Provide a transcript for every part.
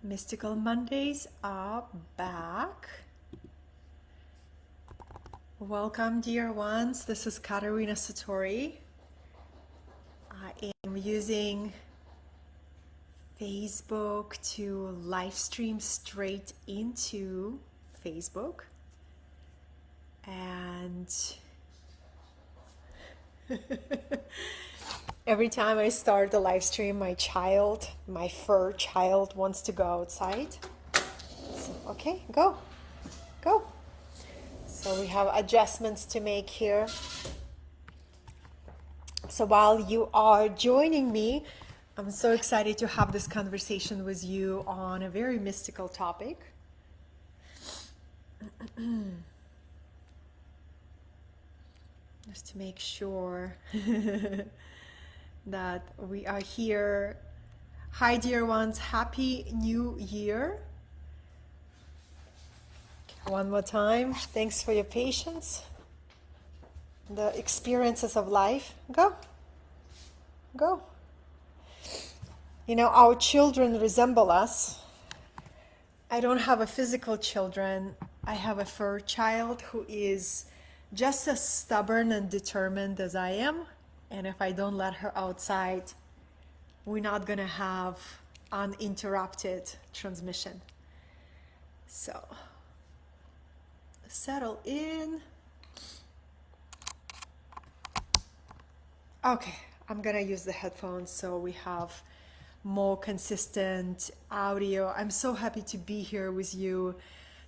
Mystical Mondays are back. Welcome, dear ones. This is Katerina Satori. I am using Facebook to live stream straight into Facebook. And every time I start the live stream, my fur child, wants to go outside. So, okay, go. So we have adjustments to make here. So while you are joining me, I'm so excited to have this conversation with you on a very mystical topic. Just to make sure that we are here. Hi, dear ones. Happy New Year. One more time. Thanks for your patience. The experiences of life. Go. You know, our children resemble us. I don't have a physical children. I have a fur child who is just as stubborn and determined as I am. And if I don't let her outside, we're not going to have uninterrupted transmission. So, settle in. Okay, I'm going to use the headphones so we have more consistent audio. I'm so happy to be here with you.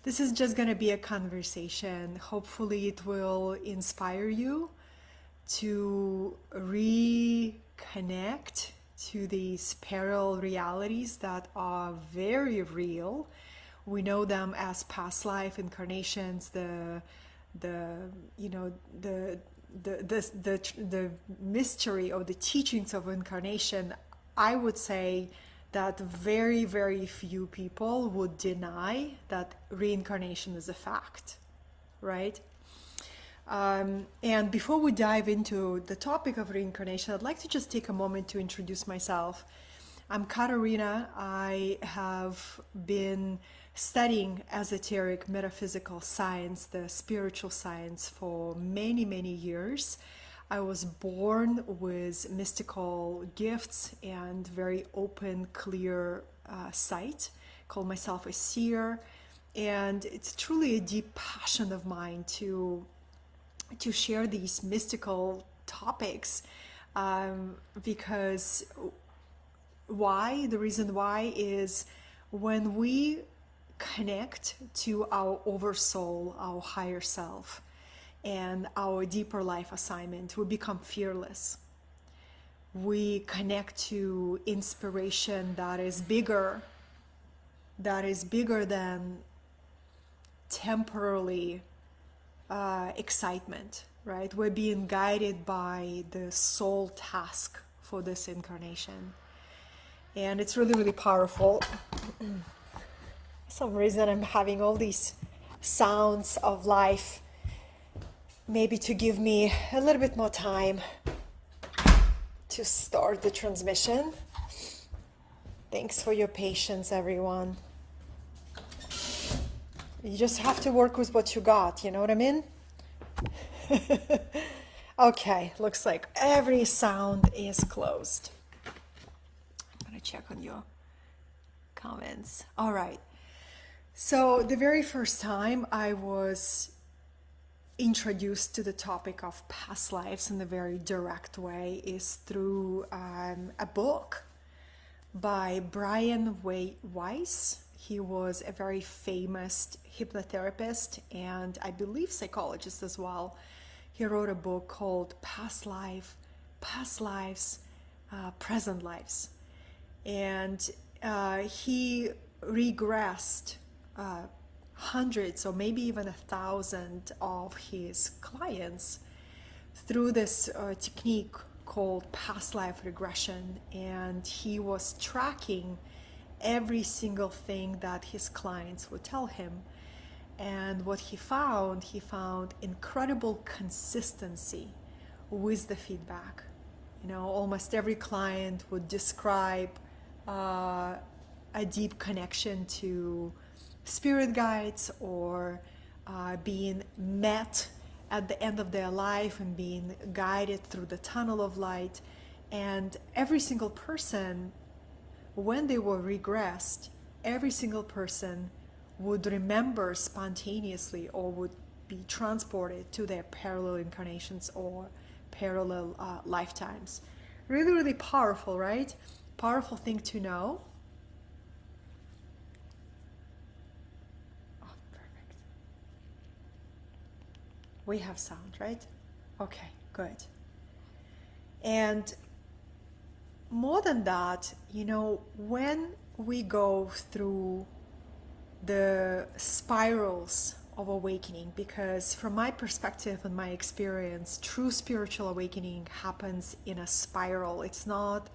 This is just going to be a conversation. Hopefully it will inspire you to reconnect to these parallel realities that are very real. We know them as past life incarnations, the mystery or the teachings of incarnation. I would say that very, very few people would deny that reincarnation is a fact, right? And before we dive into the topic of reincarnation, I'd like to just take a moment to introduce myself. I'm Katerina. I have been studying esoteric metaphysical science, the spiritual science, for many, many years. I was born with mystical gifts and very open, clear sight. Call myself a seer. And it's truly a deep passion of mine to share these mystical topics, because the reason why is when we connect to our oversoul, our higher self, and our deeper life assignment, we become fearless. We connect to inspiration that is bigger than temporarily excitement, right? We're being guided by the soul task for this incarnation. And it's really, really powerful. For some reason I'm having all these sounds of life, maybe to give me a little bit more time to start the transmission. Thanks for your patience, everyone. You just have to work with what you got, you know what I mean? Okay, looks like every sound is closed. I'm gonna check on your comments. All right. So the very first time I was introduced to the topic of past lives in a very direct way is through a book by Brian Weiss. He was a very famous hypnotherapist and I believe psychologist as well. He wrote a book called Past Lives, Present Lives. And he regressed hundreds or maybe even 1,000 of his clients through this technique called past life regression. And he was tracking every single thing that his clients would tell him. And what he found incredible consistency with the feedback. You know, almost every client would describe a deep connection to spirit guides, or being met at the end of their life and being guided through the tunnel of light. And every single person, when they were regressed, every single person would remember spontaneously or would be transported to their parallel incarnations or parallel lifetimes. Really, really powerful, right? Powerful thing to know. Oh, perfect. We have sound, right? Okay, good. And more than that, you know, when we go through the spirals of awakening, because from my perspective and my experience, true spiritual awakening happens in a spiral. It's not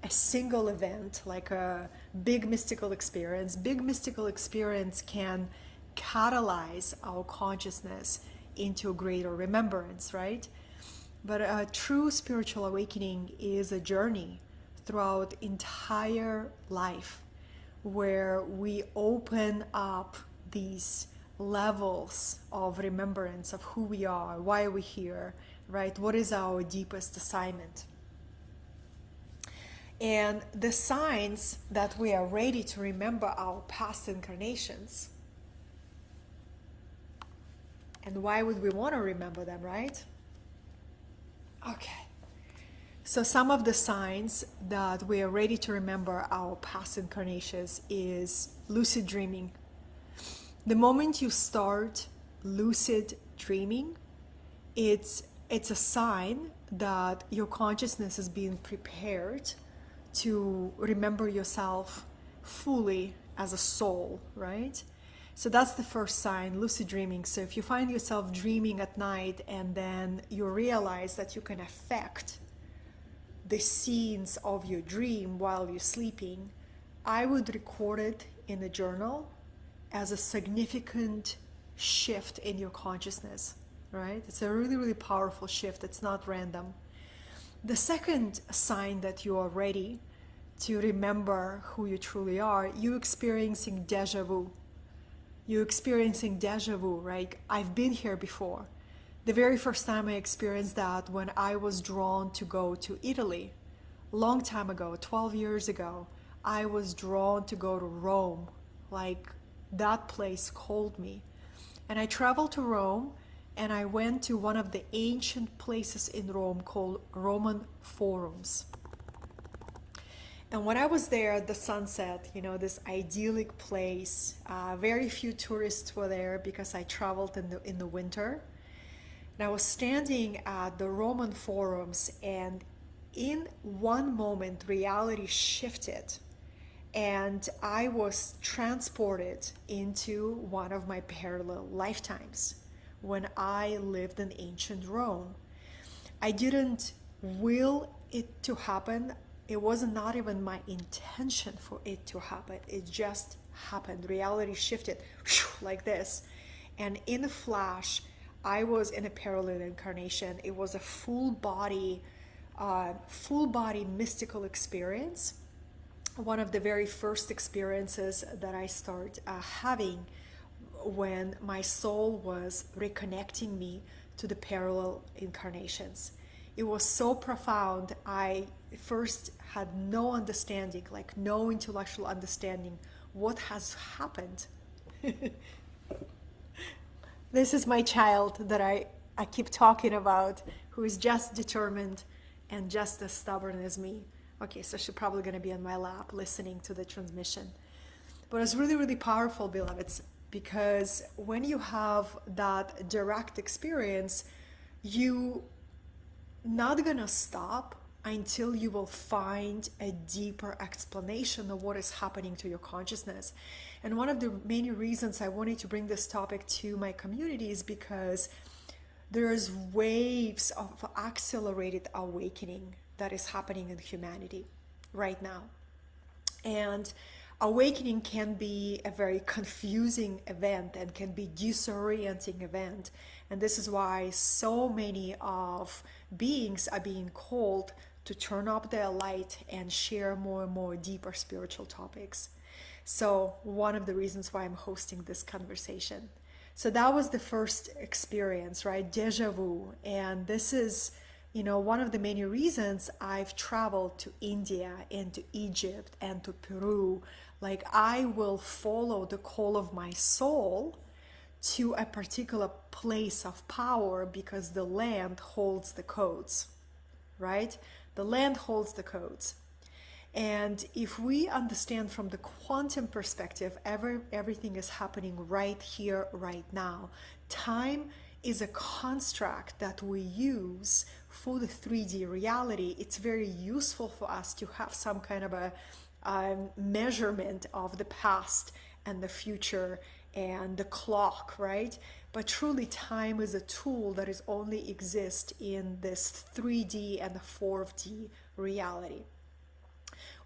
a single event like a big mystical experience. Big mystical experience can catalyze our consciousness into greater remembrance, right? But a true spiritual awakening is a journey throughout entire life, where we open up these levels of remembrance of who we are, why are we here, right? What is our deepest assignment? And the signs that we are ready to remember our past incarnations. And why would we want to remember them, right? Okay. So some of the signs that we are ready to remember our past incarnations is lucid dreaming. The moment you start lucid dreaming, it's a sign that your consciousness is being prepared to remember yourself fully as a soul, right? So that's the first sign, lucid dreaming. So if you find yourself dreaming at night and then you realize that you can affect the scenes of your dream while you're sleeping, I would record it in a journal as a significant shift in your consciousness, right? It's a really, really powerful shift. It's not random. The second sign that you are ready to remember who you truly are, you experiencing deja vu. You're experiencing deja vu, right? I've been here before. The very first time I experienced that, when I was drawn to go to Italy, long time ago, 12 years ago, I was drawn to go to Rome. Like, that place called me. And I traveled to Rome, and I went to one of the ancient places in Rome called Roman Forums. And when I was there at the sunset, you know, this idyllic place, very few tourists were there because I traveled in the winter. And I was standing at the Roman Forums, and in one moment, reality shifted, and I was transported into one of my parallel lifetimes when I lived in ancient Rome. I didn't will it to happen. It was not even my intention for it to happen. It just happened. Reality shifted like this. And in a flash, I was in a parallel incarnation. It was a full body mystical experience. One of the very first experiences that I started having when my soul was reconnecting me to the parallel incarnations. It was so profound. I first had no understanding, like no intellectual understanding, what has happened. This is my child that I keep talking about, who is just determined and just as stubborn as me. Okay, so she's probably going to be on my lap listening to the transmission. But it's really, really powerful, beloveds, because when you have that direct experience, you not going to stop until you will find a deeper explanation of what is happening to your consciousness. And one of the many reasons I wanted to bring this topic to my community is because there's waves of accelerated awakening that is happening in humanity right now. And awakening can be a very confusing event and can be disorienting event. And this is why so many of beings are being called to turn up their light and share more and more deeper spiritual topics. So one of the reasons why I'm hosting this conversation. So that was the first experience, right? Deja vu. And this is, one of the many reasons I've traveled to India and to Egypt and to Peru. Like, I will follow the call of my soul to a particular place of power because the land holds the codes, right? The land holds the codes. And if we understand from the quantum perspective, everything is happening right here, right now. Time is a construct that we use for the 3D reality. It's very useful for us to have some kind of a measurement of the past and the future and the clock, right? But truly, time is a tool that is only exist in this 3D and the 4D reality.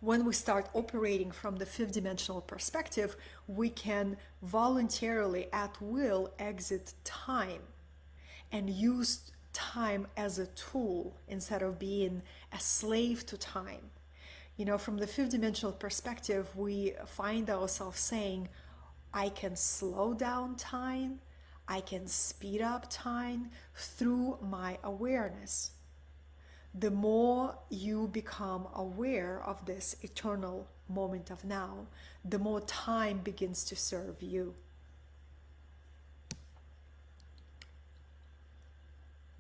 When we start operating from the fifth dimensional perspective, we can voluntarily, at will, exit time and use time as a tool instead of being a slave to time. From the fifth dimensional perspective, we find ourselves saying, I can slow down time, I can speed up time through my awareness. The more you become aware of this eternal moment of now, the more time begins to serve you.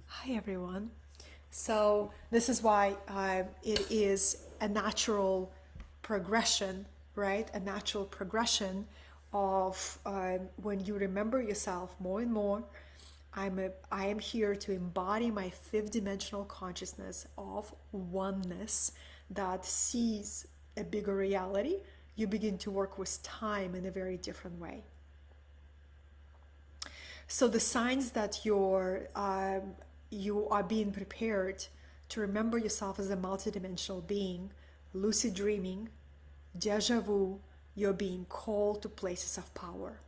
Hi, everyone. So this is why it is a natural progression, right? A natural progression of when you remember yourself more and more. I am here to embody my fifth dimensional consciousness of oneness that sees a bigger reality. You begin to work with time in a very different way. So the signs that you are being prepared to remember yourself as a multidimensional being, lucid dreaming, deja vu, you're being called to places of power.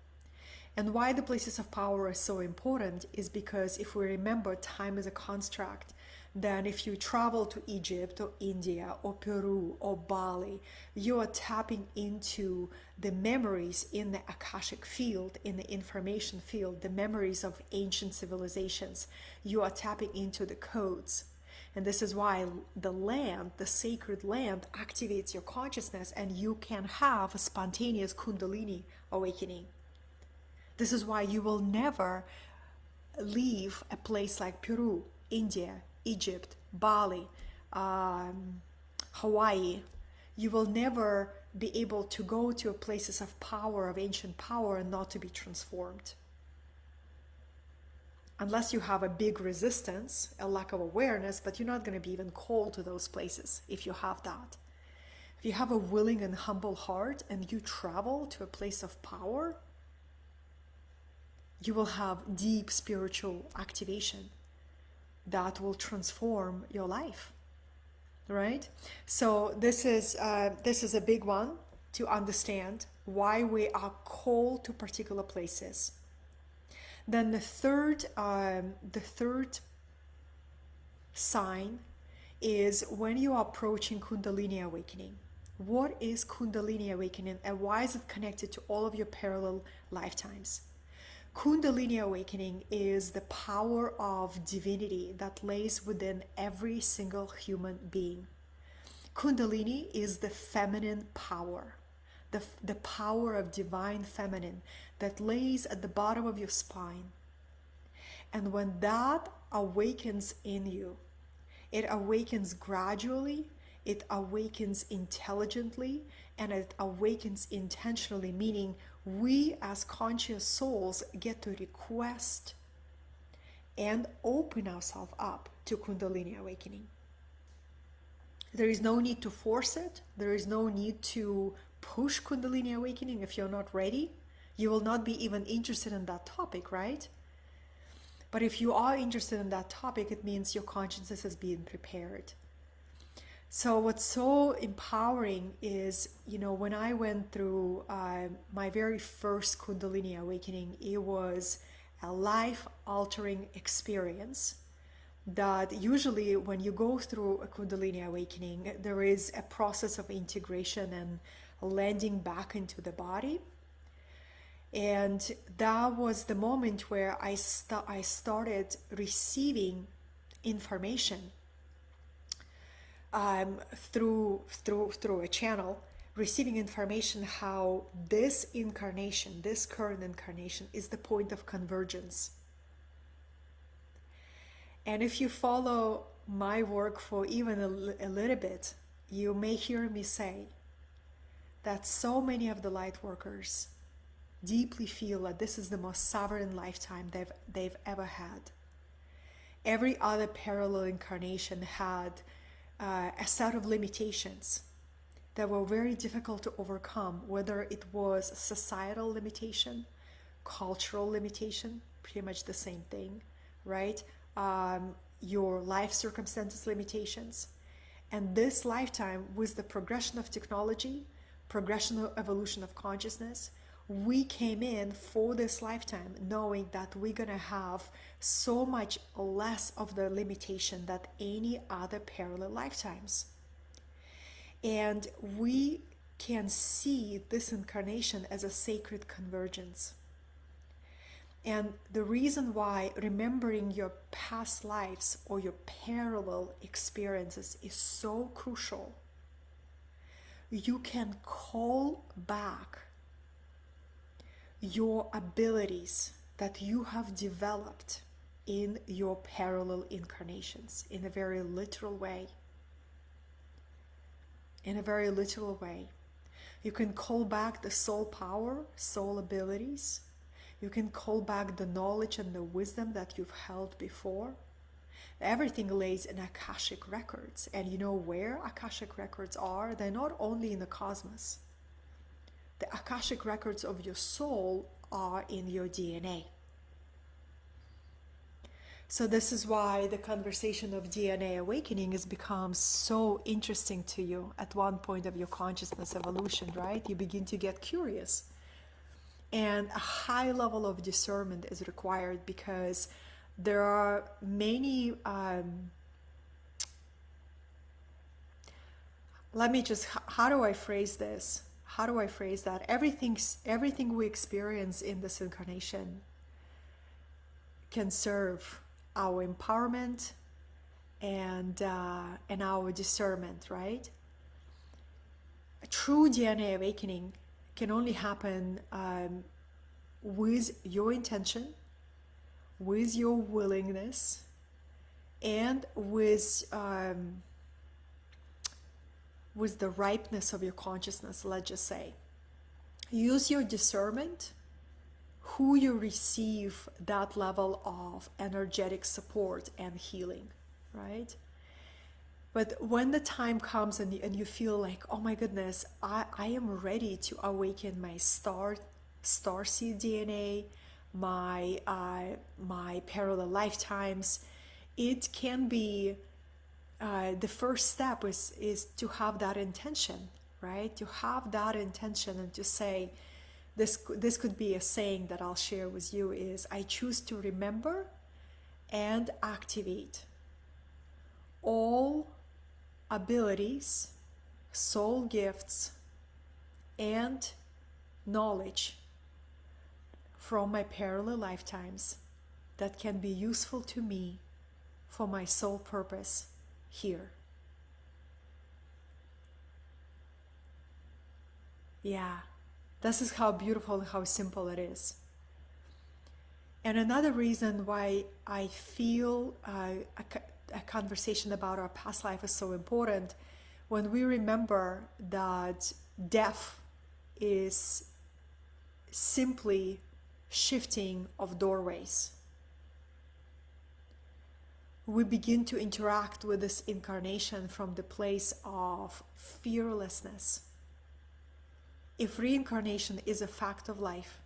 And why the places of power are so important is because if we remember time is a construct, then if you travel to Egypt or India or Peru or Bali, you are tapping into the memories in the Akashic field, in the information field, the memories of ancient civilizations. You are tapping into the codes. And this is why the land, the sacred land, activates your consciousness and you can have a spontaneous Kundalini awakening. This is why you will never leave a place like Peru, India, Egypt, Bali, Hawaii. You will never be able to go to places of power, of ancient power, and not to be transformed. Unless you have a big resistance, a lack of awareness, but you're not going to be even called to those places if you have that. If you have a willing and humble heart and you travel to a place of power, you will have deep spiritual activation that will transform your life, right? So this is a big one to understand why we are called to particular places. Then the third sign is when you are approaching Kundalini awakening. What is Kundalini awakening and why is it connected to all of your parallel lifetimes? Kundalini awakening is the power of divinity that lays within every single human being. Kundalini is the feminine power, the power of divine feminine that lays at the bottom of your spine. And when that awakens in you, it awakens gradually, it awakens intelligently, and it awakens intentionally, meaning we as conscious souls get to request and open ourselves up to Kundalini awakening. There is no need to force it. There is no need to push Kundalini awakening if you're not ready. You will not be even interested in that topic, right? But if you are interested in that topic, it means your consciousness is being prepared. So what's so empowering is, when I went through my very first Kundalini awakening, it was a life-altering experience that usually when you go through a Kundalini awakening, there is a process of integration and landing back into the body. And that was the moment where I started receiving information through a channel, receiving information how this incarnation, this current incarnation, is the point of convergence. And if you follow my work for even a little bit, you may hear me say that so many of the light workers deeply feel that this is the most sovereign lifetime they've ever had. Every other parallel incarnation had a set of limitations that were very difficult to overcome, whether it was societal limitation, cultural limitation, pretty much the same thing, right? Your life circumstances limitations. And this lifetime, with the progression of technology, progression of evolution of consciousness, we came in for this lifetime knowing that we're going to have so much less of the limitation than any other parallel lifetimes. And we can see this incarnation as a sacred convergence. And the reason why remembering your past lives or your parallel experiences is so crucial, you can call back your abilities that you have developed in your parallel incarnations in a very literal way. In a very literal way. You can call back the soul power, soul abilities. You can call back the knowledge and the wisdom that you've held before. Everything lays in Akashic records. And you know where Akashic records are? They're not only in the cosmos. The Akashic records of your soul are in your DNA. So this is why the conversation of DNA awakening has become so interesting to you at one point of your consciousness evolution, right? You begin to get curious. And a high level of discernment is required because there are many, how do I phrase this? How do I phrase that? Everything we experience in this incarnation can serve our empowerment and our discernment, right? A true DNA awakening can only happen with your intention, with your willingness, and with the ripeness of your consciousness, let's just say. Use your discernment who you receive that level of energetic support and healing, right? But when the time comes and you feel like, oh my goodness, I am ready to awaken my starseed DNA, my parallel lifetimes, it can be the first step is to have that intention, right? To have that intention and to say, this could be a saying that I'll share with you is, I choose to remember and activate all abilities, soul gifts, and knowledge from my parallel lifetimes that can be useful to me for my soul purpose here. Yeah, this is how beautiful and how simple it is. And another reason why I feel a conversation about our past life is so important, when we remember that death is simply shifting of doorways. We begin to interact with this incarnation from the place of fearlessness. If reincarnation is a fact of life,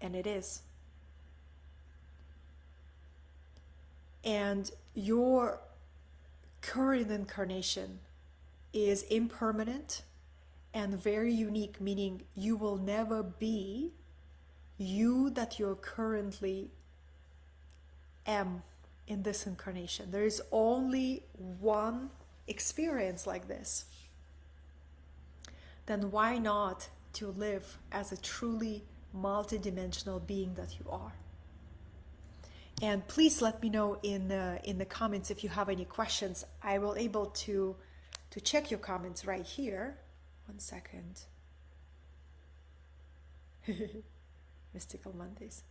and it is, and your current incarnation is impermanent and very unique, meaning you will never be you that you're currently am in this incarnation. There is only one experience like this. then why not to live as a truly multidimensional being that you are? And please let me know in the comments if you have any questions. I will able to check your comments right here. One second. Mystical Mondays.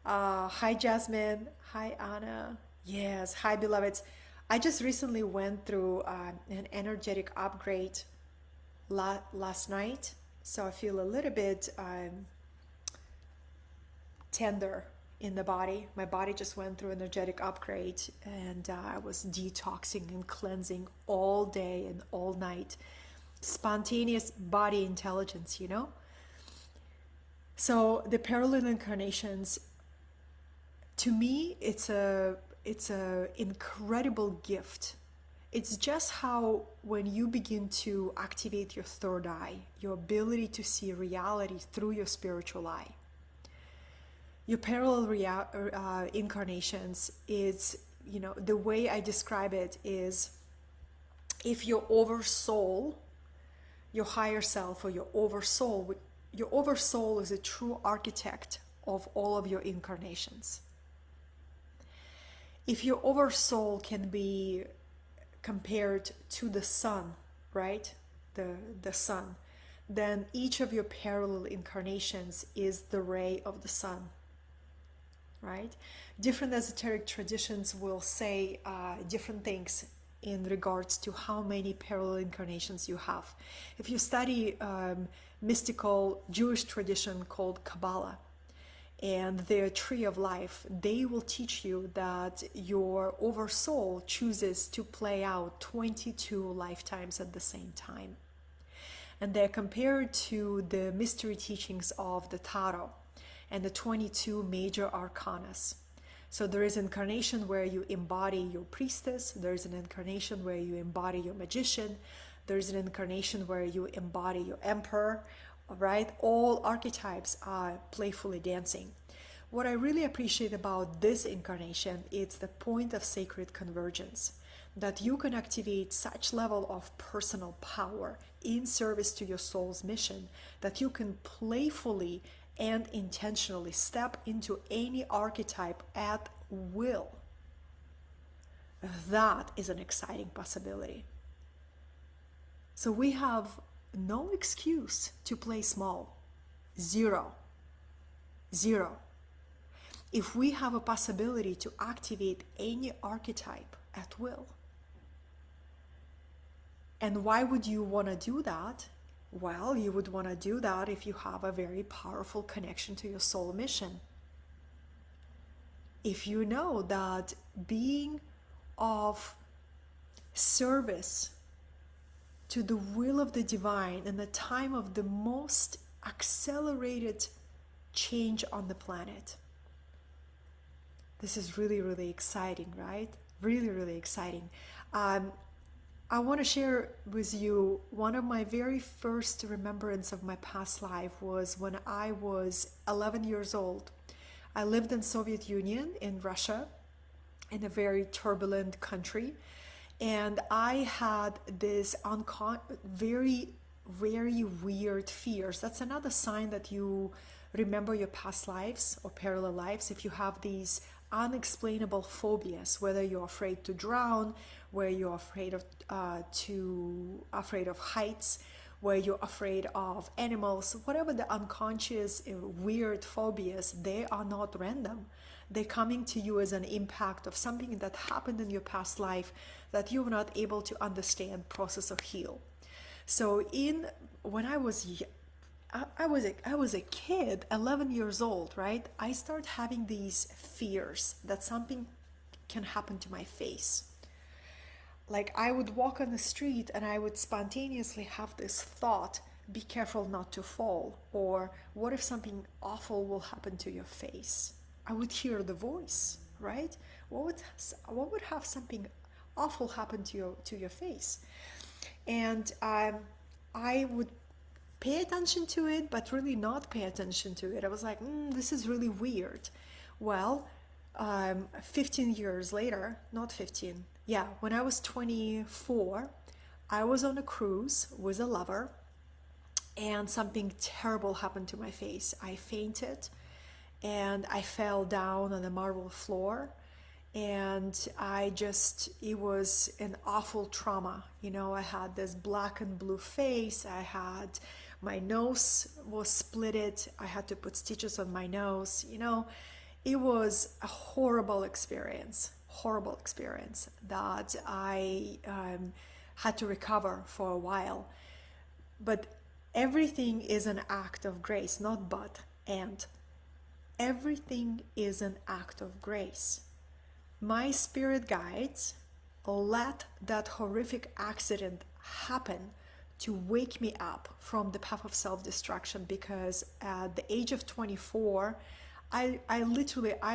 Hi Jasmine. Hi Anna. Yes. Hi beloveds. I just recently went through an energetic upgrade last night, so I feel a little bit tender in the body. My body just went through an energetic upgrade, and I was detoxing and cleansing all day and all night. Spontaneous body intelligence, you know? So the parallel incarnations, to me, it's a incredible gift. It's just how when you begin to activate your third eye, your ability to see reality through your spiritual eye. Your parallel incarnations is, you know, the way I describe it is, if your oversoul, your higher self, or your oversoul is a true architect of all of your incarnations. If your oversoul can be compared to the sun, right? The sun, then each of your parallel incarnations is the ray of the sun, right? Different esoteric traditions will say different things in regards to how many parallel incarnations you have. If you study mystical Jewish tradition called Kabbalah and their tree of life, they will teach you that your oversoul chooses to play out 22 lifetimes at the same time. And they're compared to the mystery teachings of the Tarot and the 22 major arcanas. So there is incarnation where you embody your priestess, there's an incarnation where you embody your magician, there's an incarnation where you embody your emperor, right? All archetypes are playfully dancing. What I really appreciate about this incarnation, it's the point of sacred convergence, that you can activate such level of personal power in service to your soul's mission that you can playfully and intentionally step into any archetype at will. That is an exciting possibility. So we have no excuse to play small. Zero. If we have a possibility to activate any archetype at will. And why would you want to do that? Well, you would want to do that if you have a very powerful connection to your soul mission. If you know that being of service to the will of the divine in the time of the most accelerated change on the planet. This is really, really exciting, right? Really, really exciting. I want to share with you one of my very first remembrance of my past life was when I was 11 years old. I lived in Soviet Union in Russia, in a very turbulent country. And I had this very, very weird fears. That's another sign that you remember your past lives or parallel lives. If you have these unexplainable phobias, whether you're afraid to drown, where you're afraid of heights, where you're afraid of animals, whatever the unconscious weird phobias, they are not random. They're coming to you as an impact of something that happened in your past life that you were not able to understand, process, or heal. So when I was a kid, 11 years old, right? I started having these fears that something can happen to my face. Like I would walk on the street and I would spontaneously have this thought, be careful not to fall, or what if something awful will happen to your face? I would hear the voice, right? What would have something awful happen to your face? And I would pay attention to it, but really not pay attention to it. I was like, this is really weird. Well, 15 years later, not 15, yeah, when I was 24, I was on a cruise with a lover, and something terrible happened to my face. I fainted and I fell down on the marble floor, and it was an awful trauma. I had this black and blue face. My nose was splitted. I had to put stitches on my nose. It was a horrible experience that I had to recover for a while. But everything is an act of grace, not but, and. Everything is an act of grace. My spirit guides let that horrific accident happen to wake me up from the path of self-destruction, because at the age of 24, I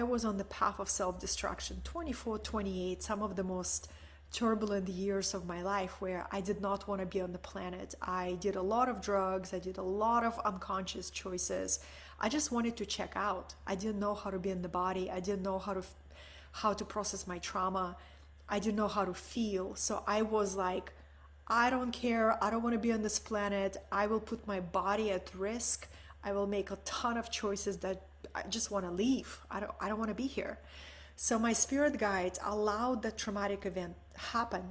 was on the path of self-destruction. 24, 28, some of the most turbulent years of my life, where I did not want to be on the planet. I did a lot of drugs. I did a lot of unconscious choices. I just wanted to check out. I didn't know how to be in the body. I didn't know how to process my trauma. I didn't know how to feel. So I was like, I don't care. I don't want to be on this planet. I will put my body at risk. I will make a ton of choices that I just want to leave. I don't want to be here. So my spirit guides allowed that traumatic event happen.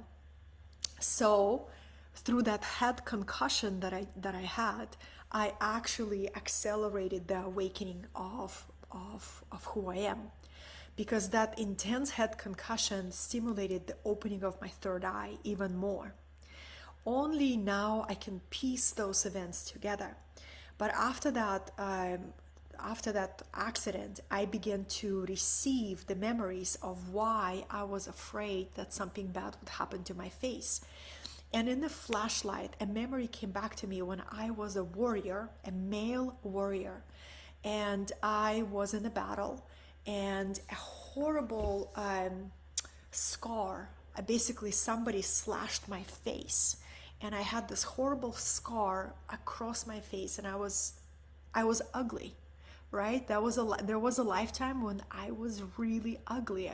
So through that head concussion that I had, I actually accelerated the awakening of who I am, because that intense head concussion stimulated the opening of my third eye even more. Only now I can piece those events together. But after that accident, I began to receive the memories of why I was afraid that something bad would happen to my face. And in the flashlight, a memory came back to me when I was a warrior, a male warrior, and I was in a battle, and a horrible scar. Basically, somebody slashed my face, and I had this horrible scar across my face, and I was ugly, right? There was a lifetime when I was really ugly,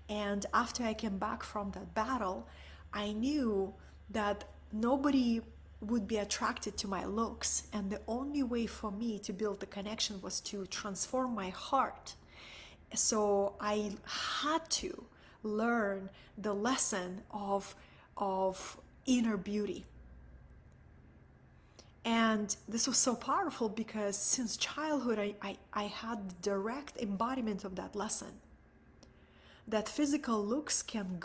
and after I came back from that battle, I knew that nobody would be attracted to my looks, and the only way for me to build the connection was to transform my heart. So I had to learn the lesson of inner beauty. And this was so powerful because since childhood I had direct embodiment of that lesson. That physical looks can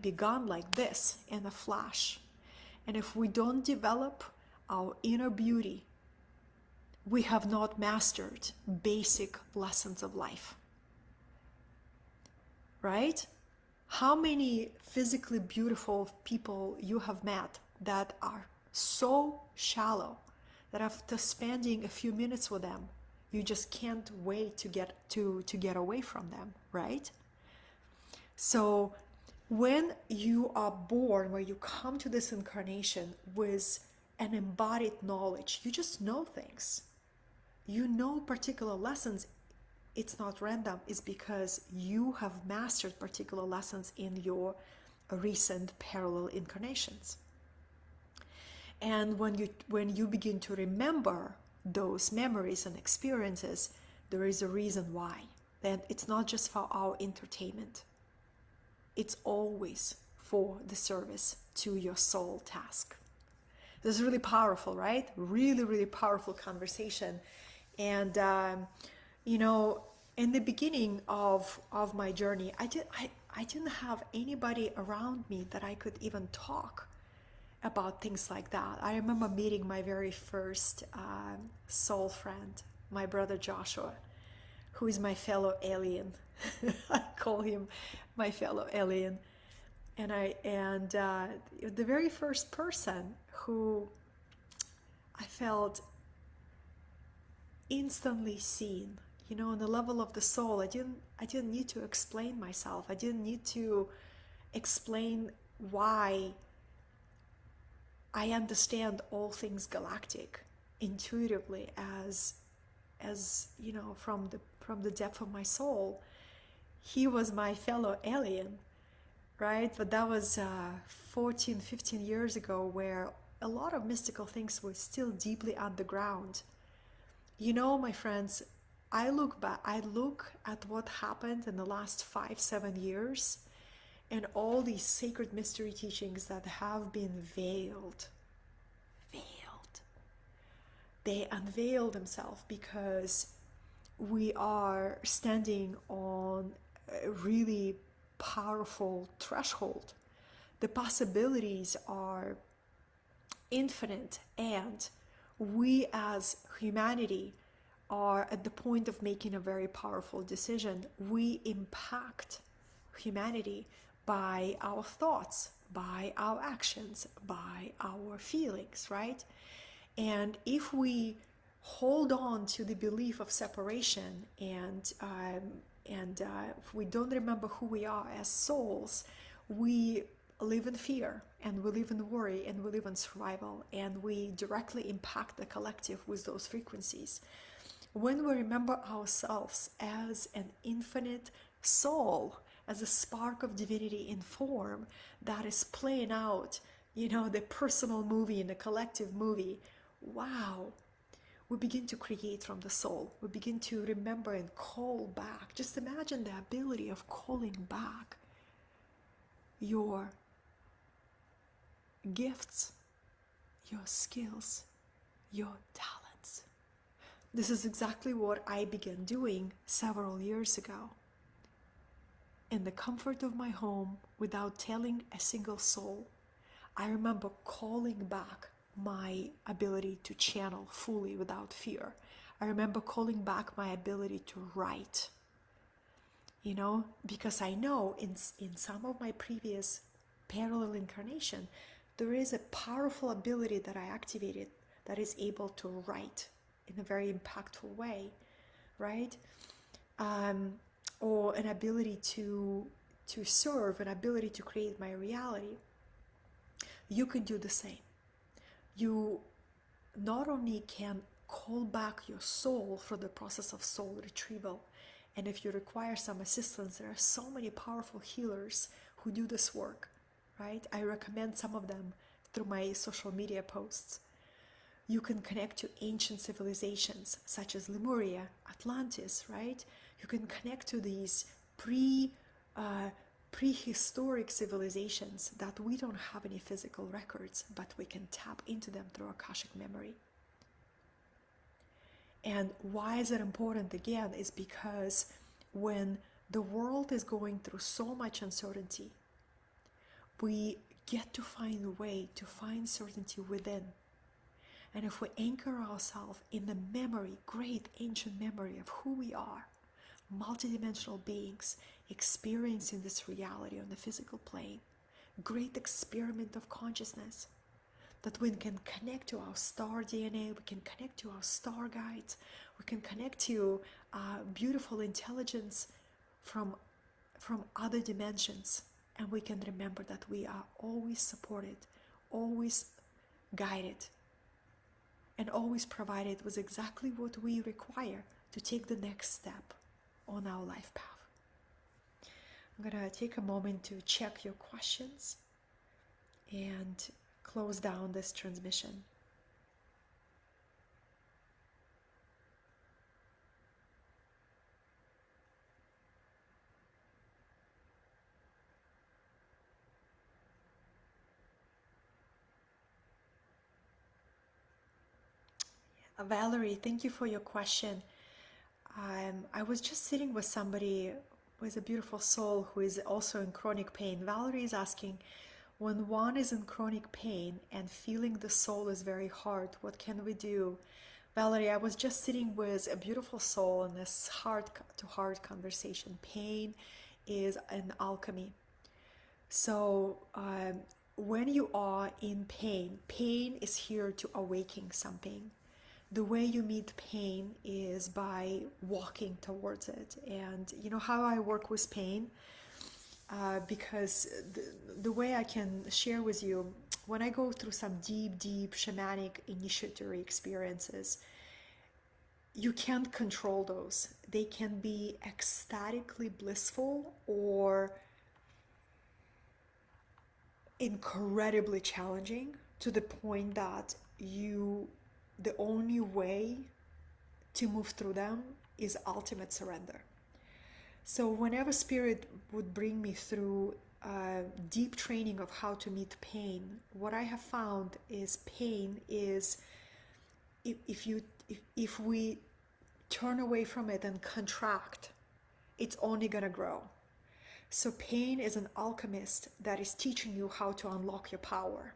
be gone like this in a flash. And if we don't develop our inner beauty, we have not mastered basic lessons of life. Right? How many physically beautiful people you have met that are so shallow that after spending a few minutes with them, you just can't wait to get away from them, right? So when you are born, when you come to this incarnation with an embodied knowledge, you just know things. You know particular lessons. It's not random. It's because you have mastered particular lessons in your recent parallel incarnations. And when you begin to remember those memories and experiences, there is a reason why. Then it's not just for our entertainment. It's always for the service to your soul task. This is really powerful, right? Really, really powerful conversation. And in the beginning of my journey, I didn't have anybody around me that I could even talk about things like that. I remember meeting my very first soul friend, my brother Joshua, who is my fellow alien. I call him my fellow alien. And the very first person who I felt instantly seen, on the level of the soul. I didn't need to explain myself. I didn't need to explain why I understand all things galactic intuitively as from the depth of my soul. He was my fellow alien, right? But that was 14, 15 years ago, where a lot of mystical things were still deeply underground. You know, my friends, I look back, I look at what happened in the last 5-7 years, and all these sacred mystery teachings that have been veiled. They unveil themselves because we are standing on a really powerful threshold. The possibilities are infinite, and we as humanity are at the point of making a very powerful decision. We impact humanity by our thoughts, by our actions, by our feelings, right? And if we hold on to the belief of separation, and if we don't remember who we are as souls, we live in fear, and we live in worry, and we live in survival, and we directly impact the collective with those frequencies. When we remember ourselves as an infinite soul, as a spark of divinity in form that is playing out, you know, the personal movie and the collective movie, wow, we begin to create from the soul. We begin to remember and call back. Just imagine the ability of calling back your gifts, your skills, your talents. This is exactly what I began doing several years ago. In the comfort of my home, without telling a single soul, I remember calling back my ability to channel fully without fear. I remember calling back my ability to write, you know, because I know in some of my previous parallel incarnation, there is a powerful ability that I activated that is able to write in a very impactful way, right? Or an ability to serve, an ability to create my reality. You can do the same. You not only can call back your soul for the process of soul retrieval, and if you require some assistance, there are so many powerful healers who do this work, right? I recommend some of them through my social media posts. You can connect to ancient civilizations such as Lemuria, Atlantis, right? You can connect to these prehistoric civilizations that we don't have any physical records, but we can tap into them through Akashic memory. And why is it important again is because when the world is going through so much uncertainty, we get to find a way to find certainty within. And if we anchor ourselves in the memory, great ancient memory of who we are, multidimensional beings experiencing this reality on the physical plane, great experiment of consciousness, that we can connect to our star DNA, we can connect to our star guides, we can connect to beautiful intelligence from other dimensions, and we can remember that we are always supported, always guided, and always provided with exactly what we require to take the next step on our life path. I'm going to take a moment to check your questions and close down this transmission. Valerie, thank you for your question. I was just sitting with somebody with a beautiful soul who is also in chronic pain. Valerie is asking, when one is in chronic pain and feeling the soul is very hard, what can we do? Valerie, I was just sitting with a beautiful soul in this heart-to-heart conversation. Pain is an alchemy. So when you are in pain, pain is here to awaken something. The way you meet pain is by walking towards it. And you know how I work with pain? Because the way I can share with you, when I go through some deep shamanic initiatory experiences, you can't control those. They can be ecstatically blissful or incredibly challenging, to the point that the only way to move through them is ultimate surrender. So whenever spirit would bring me through deep training of how to meet pain, what I have found is pain is, if we turn away from it and contract, it's only gonna grow. So pain is an alchemist that is teaching you how to unlock your power.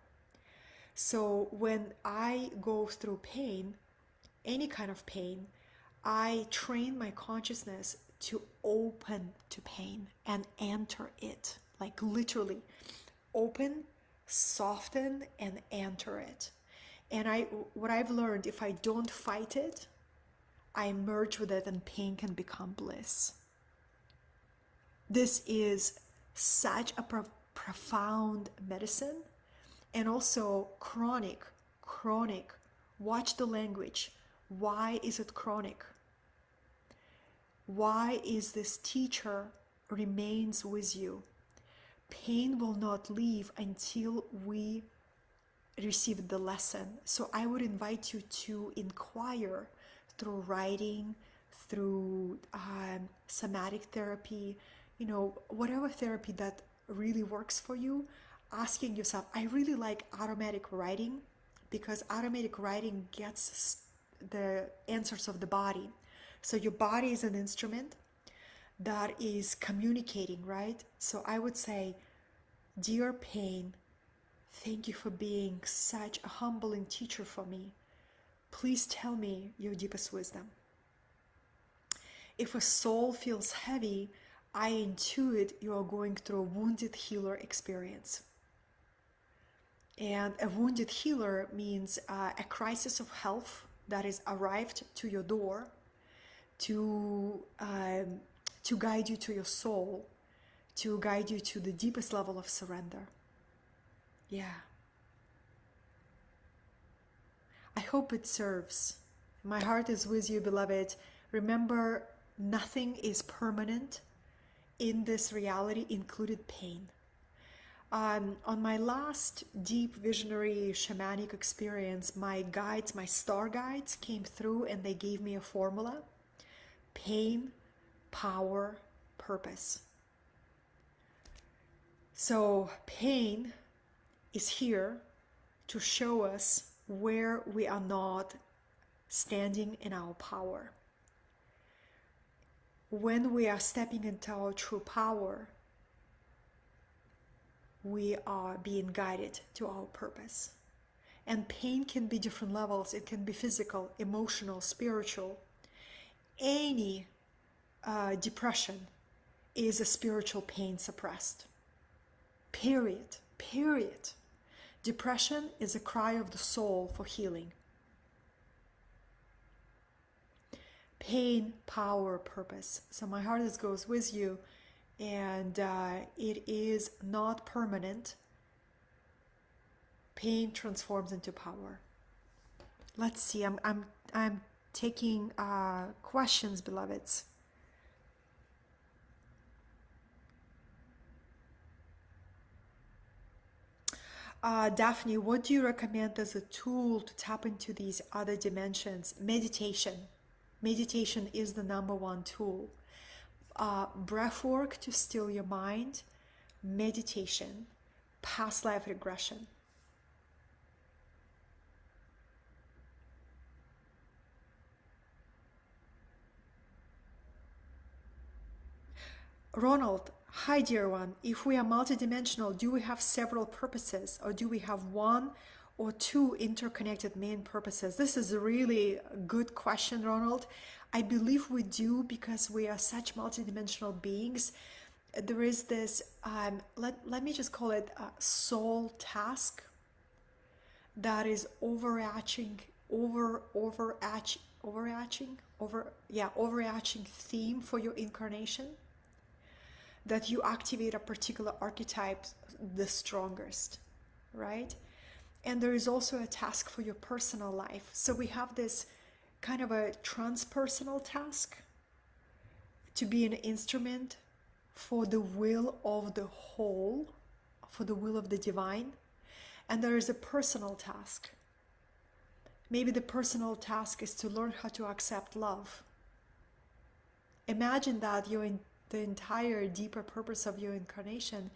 So when I go through pain, any kind of pain, I train my consciousness to open to pain and enter it. Like literally open, soften, and enter it. And what I've learned, if I don't fight it, I merge with it and pain can become bliss. This is such a profound medicine, and also chronic. Watch the language. Why is it chronic? Why is this teacher remains with you? Pain will not leave until we receive the lesson. So I would invite you to inquire through writing, through somatic therapy, whatever therapy that really works for you, asking yourself. I really like automatic writing, because automatic writing gets the answers of the body. So your body is an instrument that is communicating, right? So I would say, dear pain, thank you for being such a humbling teacher for me. Please tell me your deepest wisdom. If a soul feels heavy, I intuit you are going through a wounded healer experience. And a wounded healer means a crisis of health that is arrived to your door to guide you to your soul, to guide you to the deepest level of surrender. Yeah. I hope it serves. My heart is with you, beloved. Remember, nothing is permanent in this reality, included pain. On my last deep visionary shamanic experience, my guides, my star guides came through and they gave me a formula: pain, power, purpose. So pain is here to show us where we are not standing in our power. When we are stepping into our true power, we are being guided to our purpose. And pain can be different levels. It can be physical, emotional, spiritual. Any depression is a spiritual pain suppressed. Period. Depression is a cry of the soul for healing. Pain, power, purpose. So my heart goes with you, and it is not permanent. Pain transforms into power. Let's see. I'm taking questions, beloveds. Daphne, what do you recommend as a tool to tap into these other dimensions? Meditation. Meditation is the #1 tool. Breath work to still your mind, meditation, past life regression. Ronald, hi dear one. If we are multidimensional, do we have several purposes, or do we have one or two interconnected main purposes? This is a really good question, Ronald. I believe we do, because we are such multidimensional beings. There is this, let me just call it a soul task that is overarching theme for your incarnation, that you activate a particular archetype the strongest, right? And there is also a task for your personal life. So we have this kind of a transpersonal task to be an instrument for the will of the whole, for the will of the divine. And there is a personal task. Maybe the personal task is to learn how to accept love. Imagine that the entire deeper purpose of your incarnation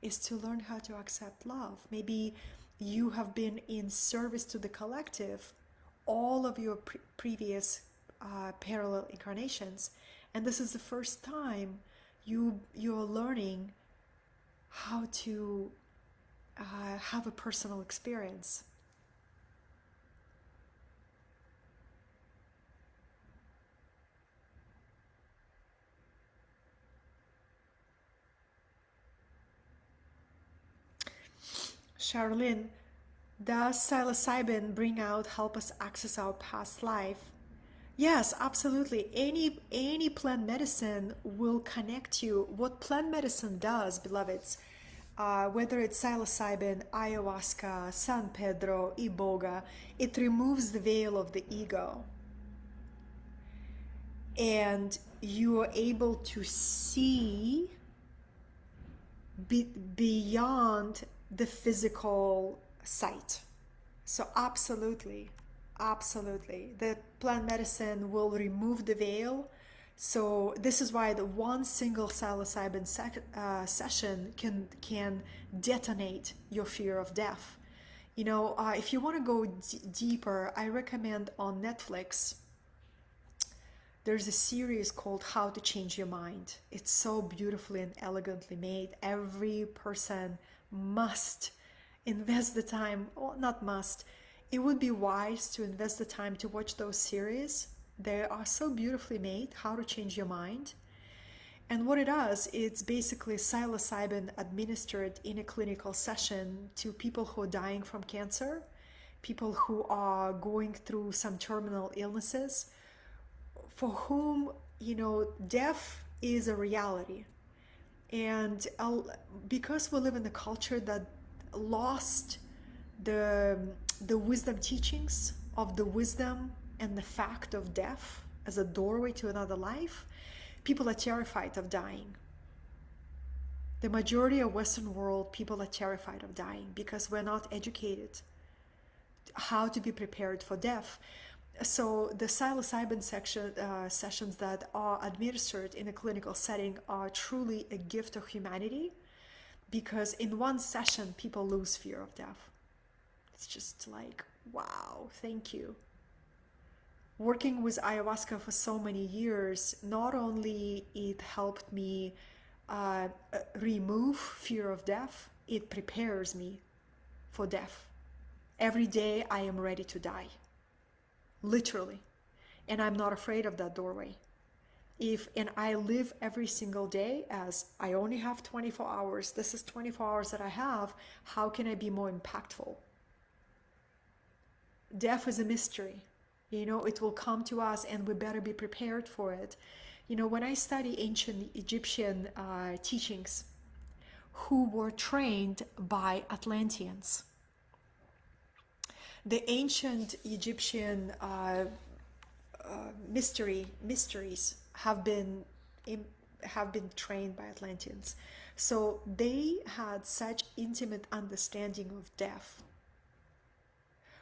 is to learn how to accept love. Maybe you have been in service to the collective all of your previous parallel incarnations, and this is the first time you're learning how to have a personal experience. Charlene, does psilocybin bring out, help us access our past life? Yes, absolutely. Any plant medicine will connect you. What plant medicine does, beloveds, whether it's psilocybin, ayahuasca, San Pedro, iboga, it removes the veil of the ego, and you are able to see beyond the physical sight. So absolutely, absolutely, the plant medicine will remove the veil. So this is why the one single psilocybin session can detonate your fear of death. You know, if you want to go deeper, I recommend on Netflix, there's a series called How to Change Your Mind. It's so beautifully and elegantly made. Every person must invest the time, or not must, it would be wise to invest the time to watch those series. They are so beautifully made. How to Change Your Mind. And what it does, it's basically psilocybin administered in a clinical session to people who are dying from cancer, people who are going through some terminal illnesses, for whom, you know, death is a reality. And because we live in a culture that lost the wisdom teachings of the wisdom and the fact of death as a doorway to another life, people are terrified of dying. The majority of Western world people are terrified of dying because we're not educated how to be prepared for death. So the psilocybin sessions that are administered in a clinical setting are truly a gift of humanity, because in one session people lose fear of death. It's just like, wow, thank you. Working with ayahuasca for so many years, not only it helped me remove fear of death, it prepares me for death. Every day I am ready to die. Literally. And I'm not afraid of that doorway. And I live every single day as I only have 24 hours. This is 24 hours that I have. How can I be more impactful? Death is a mystery. You know, it will come to us and we better be prepared for it. You know, when I study ancient Egyptian teachings, who were trained by Atlanteans, the ancient Egyptian mysteries have been trained by Atlanteans. So they had such intimate understanding of death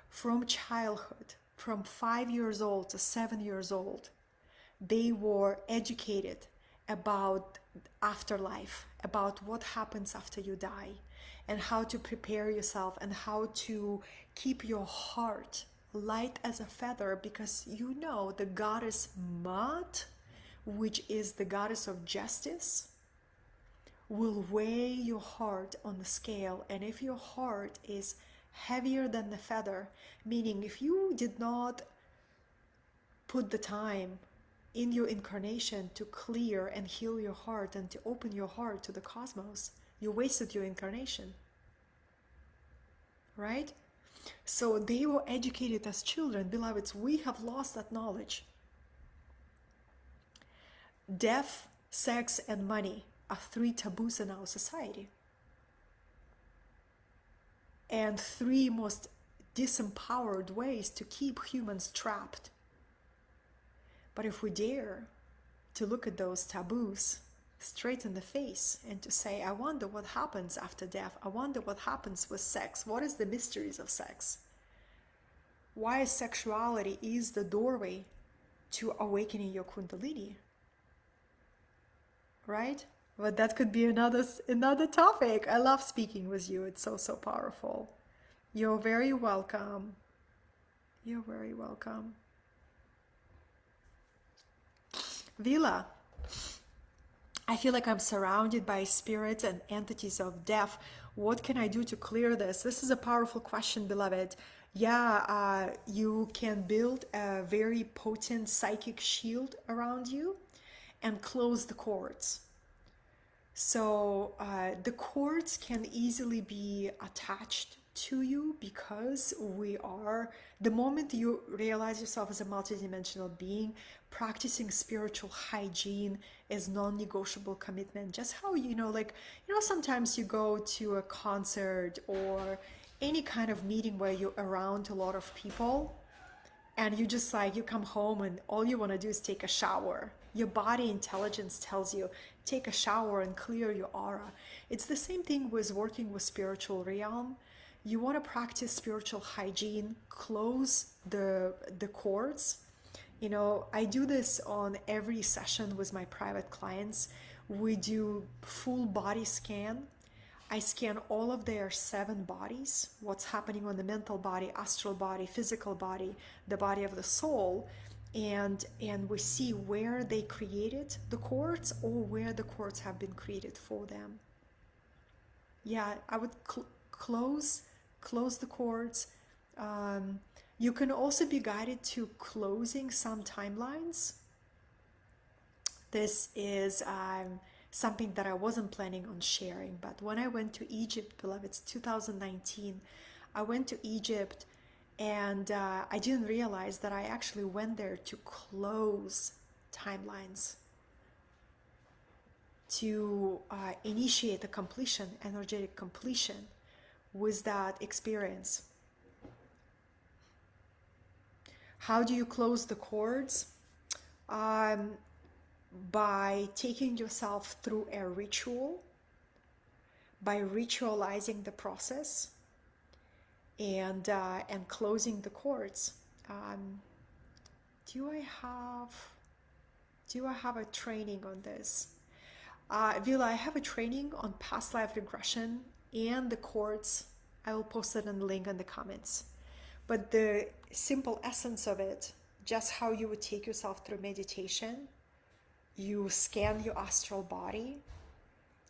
from childhood, from 5 years old to 7 years old. They were educated about afterlife, about what happens after you die, and how to prepare yourself and how to keep your heart light as a feather, because you know the goddess Maat, which is the goddess of justice, will weigh your heart on the scale. And if your heart is heavier than the feather, meaning if you did not put the time in your incarnation to clear and heal your heart and to open your heart to the cosmos, you wasted your incarnation, right? So they were educated as children. Beloveds, we have lost that knowledge. Death, sex, and money are 3 taboos in our society, and 3 most disempowered ways to keep humans trapped. But if we dare to look at those taboos straight in the face and to say, I wonder what happens after death. I wonder what happens with sex. What is the mysteries of sex? Why sexuality is the doorway to awakening your Kundalini, right? But that could be another topic. I love speaking with you. It's so powerful. You're very welcome. You're very welcome. Vila, I feel like I'm surrounded by spirits and entities of death. What can I do to clear this? This is a powerful question, beloved. Yeah, you can build a very potent psychic shield around you and close the cords. So the cords can easily be attached to you because we are, the moment you realize yourself as a multidimensional being, practicing spiritual hygiene is non-negotiable commitment. Just how, sometimes you go to a concert or any kind of meeting where you're around a lot of people, and you just like, you come home and all you want to do is take a shower. Your body intelligence tells you, take a shower and clear your aura. It's the same thing with working with spiritual realm. You want to practice spiritual hygiene, close the cords. I do this on every session with my private clients. We do full body scan. I scan all of their 7 bodies, what's happening on the mental body, astral body, physical body, the body of the soul, and we see where they created the cords or where the cords have been created for them. Yeah, I would close the cords. You can also be guided to closing some timelines. This is something that I wasn't planning on sharing, but when I went to Egypt, beloveds, 2019, I went to Egypt and I didn't realize that I actually went there to close timelines, to initiate a completion, energetic completion with that experience. How do you close the cords? By taking yourself through a ritual, by ritualizing the process, and closing the cords. Do I have a training on this? Vila, I have a training on past life regression and the cords. I will post it in the link in the comments. But the simple essence of it, just how you would take yourself through meditation. You scan your astral body,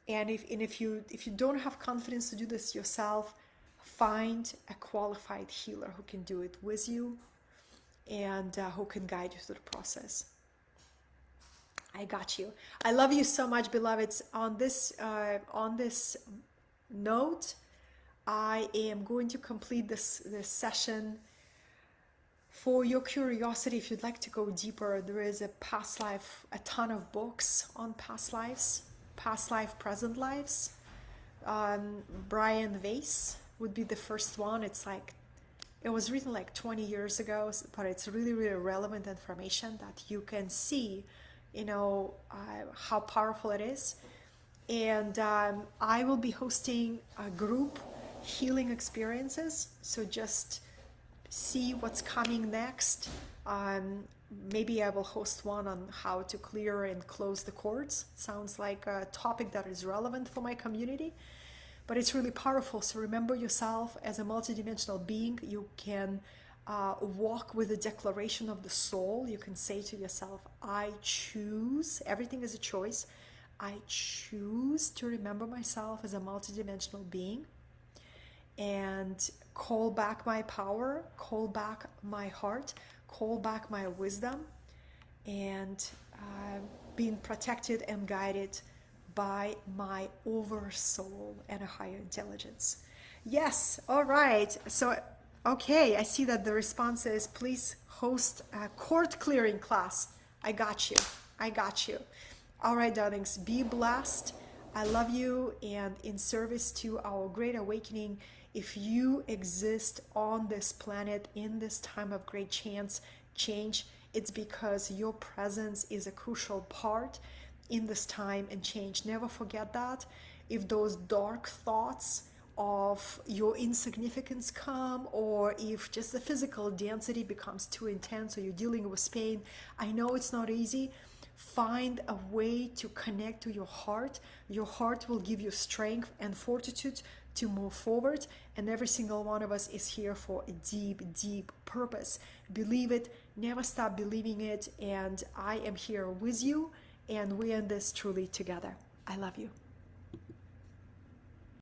and if you don't have confidence to do this yourself, find a qualified healer who can do it with you and who can guide you through the process. I got you. I love you so much, beloveds. On this note, I am going to complete this session. For your curiosity, if you'd like to go deeper, there is a past life, a ton of books on past lives, past life, present lives. Brian Weiss would be the first one. It was written like 20 years ago, but it's really, really relevant information that you can see, how powerful it is. And I will be hosting a group healing experiences. So just see what's coming next. Maybe I will host one on how to clear and close the cords. Sounds like a topic that is relevant for my community, but it's really powerful. So remember yourself as a multidimensional being. You can walk with the declaration of the soul. You can say to yourself, I choose, everything is a choice. I choose to remember myself as a multidimensional being and call back my power, call back my heart, call back my wisdom, and being protected and guided by my oversoul and a higher intelligence. Yes, all right. So, okay, I see that the response is, please host a cord clearing class. I got you. I got you. All right, darlings, be blessed. I love you, and in service to our great awakening, if you exist on this planet in this time of great change, it's because your presence is a crucial part in this time and change. Never forget that. If those dark thoughts of your insignificance come, or if just the physical density becomes too intense, or you're dealing with pain, I know it's not easy. Find a way to connect to your heart. Your heart will give you strength and fortitude to move forward, and every single one of us is here for a deep, deep purpose. Believe it, never stop believing it, and I am here with you, and we are in this truly together. I love you.